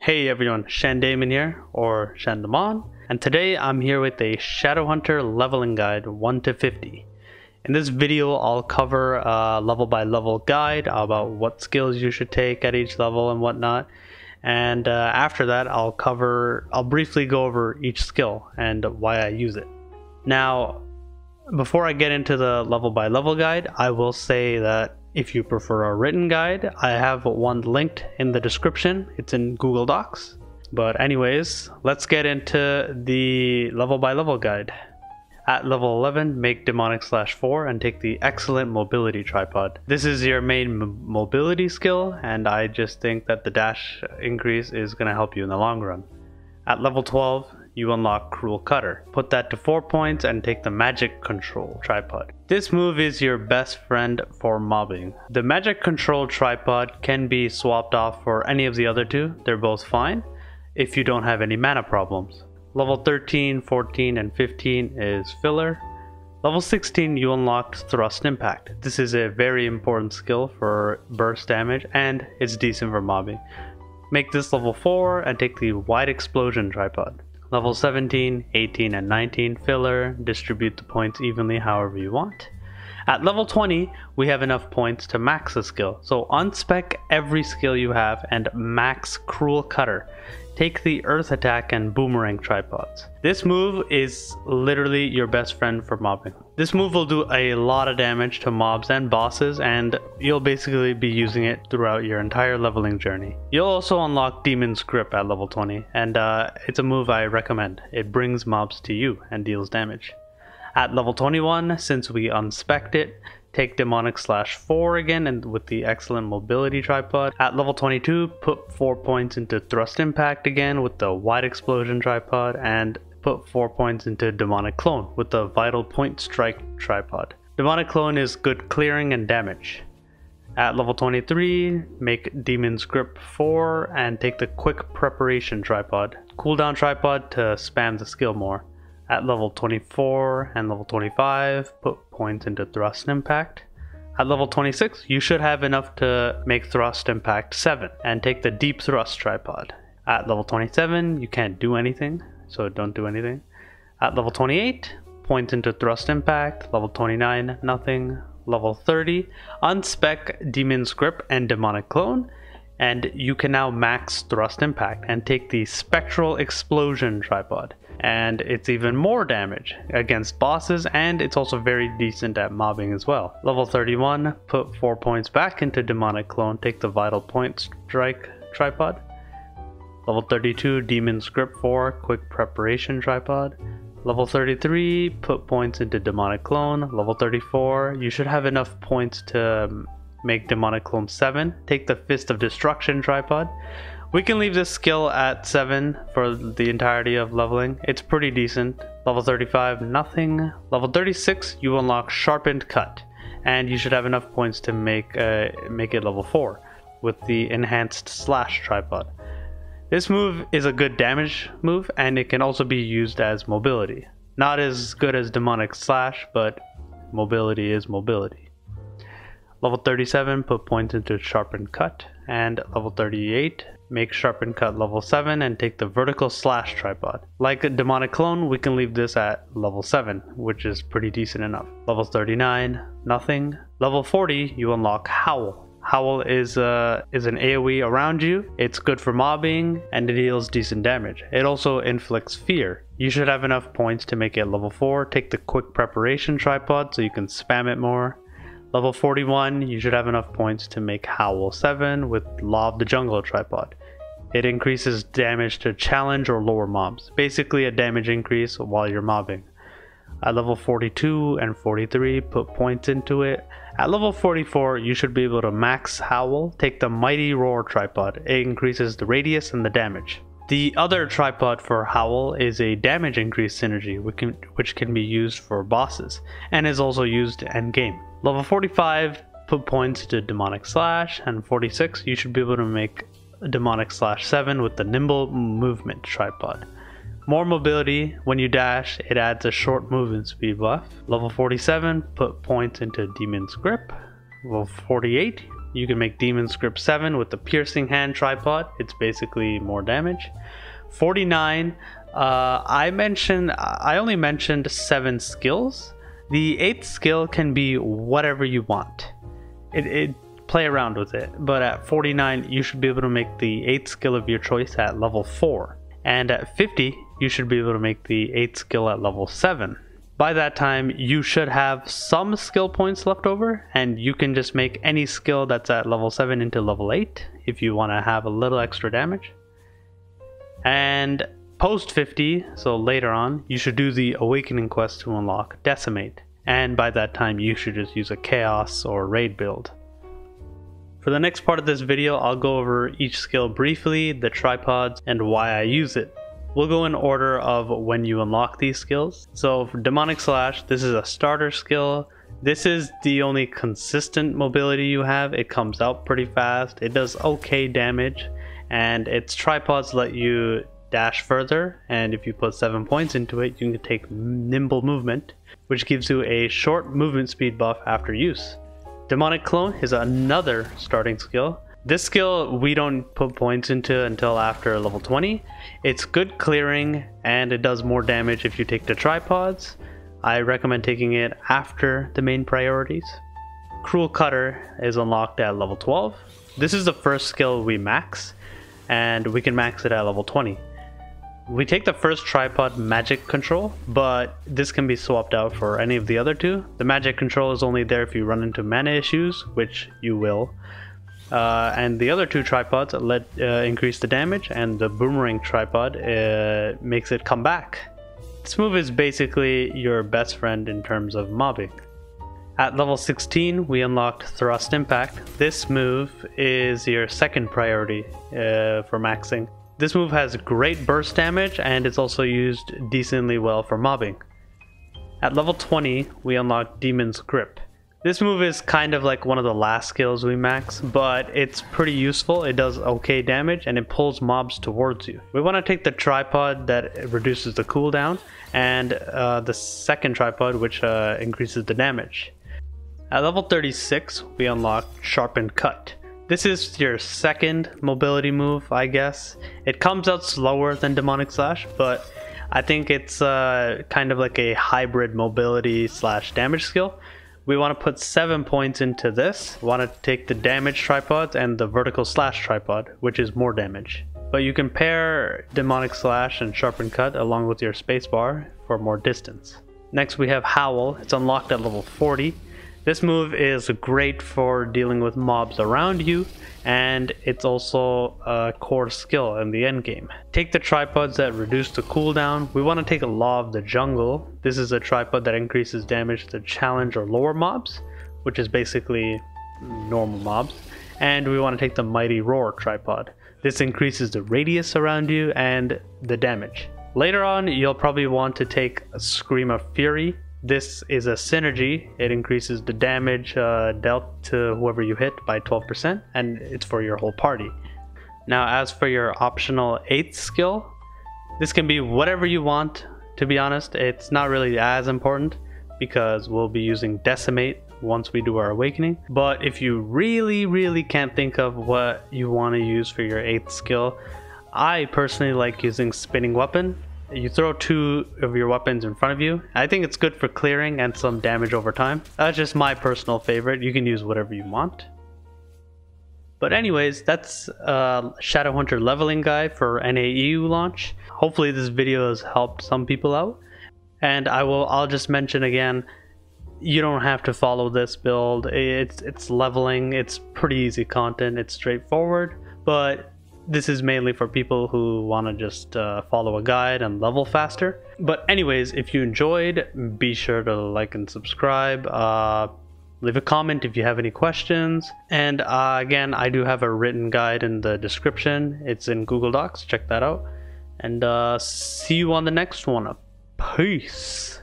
Hey everyone, Shandamon here, or Shandamon, and today I'm here with a Shadowhunter leveling guide 1 to 50. In this video I'll cover a level by level guide about what skills you should take at each level and whatnot, and after that I'll briefly go over each skill and why I use it. Now, before I get into the level by level guide, I will say that if you prefer a written guide, I have one linked in the description. It's in Google Docs. But anyways, let's get into the level by level guide. At level 11, make demonic /4 and take the excellent mobility tripod. This is your main mobility skill, and I just think that the dash increase is going to help you in the long run. At level 12, you unlock Cruel Cutter. Put that to 4 points and take the Magic Control Tripod. This move is your best friend for mobbing. The Magic Control Tripod can be swapped off for any of the other two. They're both fine if you don't have any mana problems. Level 13, 14, and 15 is filler. Level 16, you unlocked Thrust Impact. This is a very important skill for burst damage and it's decent for mobbing. Make this level 4 and take the Wide Explosion Tripod. Level 17, 18, and 19 filler, distribute the points evenly however you want. At level 20, we have enough points to max a skill, so unspec every skill you have and max Cruel Cutter. Take the Earth Attack and Boomerang Tripods. This move is literally your best friend for mobbing. This move will do a lot of damage to mobs and bosses, and you'll basically be using it throughout your entire leveling journey. You'll also unlock Demon's Grip at level 20, and it's a move I recommend. It brings mobs to you and deals damage. At level 21, since we unspec'd it, take demonic /4 again and with the excellent mobility tripod. At level 22, put 4 points into Thrust Impact again with the Wide Explosion tripod, and put 4 points into Demonic Clone with the Vital Point Strike tripod. Demonic Clone is good clearing and damage. At level 23, make Demon's Grip 4 and take the Quick Preparation tripod. Cooldown tripod to spam the skill more. At level 24 and level 25, put points into Thrust Impact. At level 26, you should have enough to make Thrust Impact 7 and take the Deep Thrust tripod. At level 27, you can't do anything, so don't do anything. At level 28, points into Thrust Impact. Level 29, nothing. Level 30, unspec Demon's Grip and Demonic Clone, and you can now max Thrust Impact and take the Spectral Explosion tripod. And it's even more damage against bosses, and it's also very decent at mobbing as well. Level 31, put 4 points back into Demonic Clone, take the Vital Point Strike tripod. Level 32, Demon's Grip 4, Quick Preparation tripod. Level 33, put points into Demonic Clone. Level 34, you should have enough points to make Demonic Clone 7, take the Fist of Destruction tripod. We can leave this skill at 7 for the entirety of leveling. It's pretty decent. Level 35, nothing. Level 36, you unlock Sharpened Cut, and you should have enough points to make it level 4 with the Enhanced Slash tripod. This move is a good damage move, and it can also be used as mobility. Not as good as Demonic Slash, but mobility is mobility. Level 37, put points into Sharpened Cut, and level 38, make Sharpened Cut level 7 and take the Vertical Slash tripod. Like a Demonic Clone, we can leave this at level 7, which is pretty decent enough. Level 39, nothing. Level 40, you unlock Howl. Howl is an AoE around you. It's good for mobbing and it deals decent damage. It also inflicts fear. You should have enough points to make it level 4. Take the Quick Preparation tripod so you can spam it more. Level 41, you should have enough points to make Howl 7 with Law of the Jungle tripod. It increases damage to challenge or lower mobs. Basically a damage increase while you're mobbing. At level 42 and 43, put points into it. At level 44, you should be able to max Howl. Take the Mighty Roar tripod. It increases the radius and the damage. The other tripod for Howl is a damage increase synergy, which can be used for bosses, and is also used endgame. Level 45, put points to Demonic Slash, and 46, you should be able to make Demonic Slash 7 with the Nimble Movement tripod. More mobility. When you dash, it adds a short movement speed buff. Level 47, put points into Demon's Grip. Level 48, you can make Demon's Grip 7 with the Piercing Hand tripod. It's basically more damage. 49, I only mentioned 7 skills. The 8th skill can be whatever you want. Play around with it. But at 49, you should be able to make the 8th skill of your choice at level 4. And at 50, you should be able to make the 8th skill at level 7. By that time, you should have some skill points left over, and you can just make any skill that's at level 7 into level 8 if you want to have a little extra damage. And post 50, so later on, you should do the Awakening quest to unlock Decimate. And by that time, you should just use a Chaos or Raid build. For the next part of this video, I'll go over each skill briefly, the tripods, and why I use it. We'll go in order of when you unlock these skills. So for Demonic Slash, this is a starter skill. This is the only consistent mobility you have. It comes out pretty fast. It does okay damage, and its tripods let you dash further. And if you put 7 points into it, you can take nimble movement, which gives you a short movement speed buff after use. Demonic Clone is another starting skill. This skill we don't put points into until after level 20. It's good clearing, and it does more damage if you take the tripods. I recommend taking it after the main priorities. Cruel Cutter is unlocked at level 12. This is the first skill we max, and we can max it at level 20. We take the first tripod, Magic Control, but this can be swapped out for any of the other two. The Magic Control is only there if you run into mana issues, which you will. And the other two tripods increase the damage, and the Boomerang tripod makes it come back. This move is basically your best friend in terms of mobbing. At level 16, we unlocked Thrust Impact. This move is your second priority for maxing. This move has great burst damage, and it's also used decently well for mobbing. At level 20, we unlock Demon's Grip. This move is kind of like one of the last skills we max, but it's pretty useful. It does okay damage, and it pulls mobs towards you. We want to take the tripod that reduces the cooldown, and the second tripod, which increases the damage. At level 36, we unlock Sharpened Cut. This is your second mobility move, I guess. It comes out slower than Demonic Slash, but I think it's kind of like a hybrid mobility slash damage skill. We want to put 7 points into this. We want to take the damage tripod and the vertical slash tripod, which is more damage. But you can pair Demonic Slash and Sharpened Cut along with your spacebar for more distance. Next we have Howl. It's unlocked at level 40. This move is great for dealing with mobs around you, and it's also a core skill in the end game. Take the tripods that reduce the cooldown. We want to take a Law of the Jungle. This is a tripod that increases damage to challenge or lower mobs, which is basically normal mobs. And we want to take the Mighty Roar tripod. This increases the radius around you and the damage. Later on, you'll probably want to take a Scream of Fury. This is a synergy. It increases the damage dealt to whoever you hit by 12%, and it's for your whole party. Now, as for your optional 8th skill, this can be whatever you want. To be honest, it's not really as important because we'll be using Decimate once we do our Awakening. But if you really can't think of what you want to use for your 8th skill, I personally like using Spinning Weapon. You throw 2 of your weapons in front of you. I think it's good for clearing and some damage over time. That's just my personal favorite. You can use whatever you want. But anyways, that's Shadowhunter leveling guide for NAEU launch. Hopefully this video has helped some people out. And I'll just mention again, you don't have to follow this build. It's leveling. It's pretty easy content. It's straightforward, but this is mainly for people who want to just follow a guide and level faster. But anyways, if you enjoyed, be sure to like and subscribe. Leave a comment if you have any questions. And again, I do have a written guide in the description. It's in Google Docs. Check that out. And see you on the next one. Peace.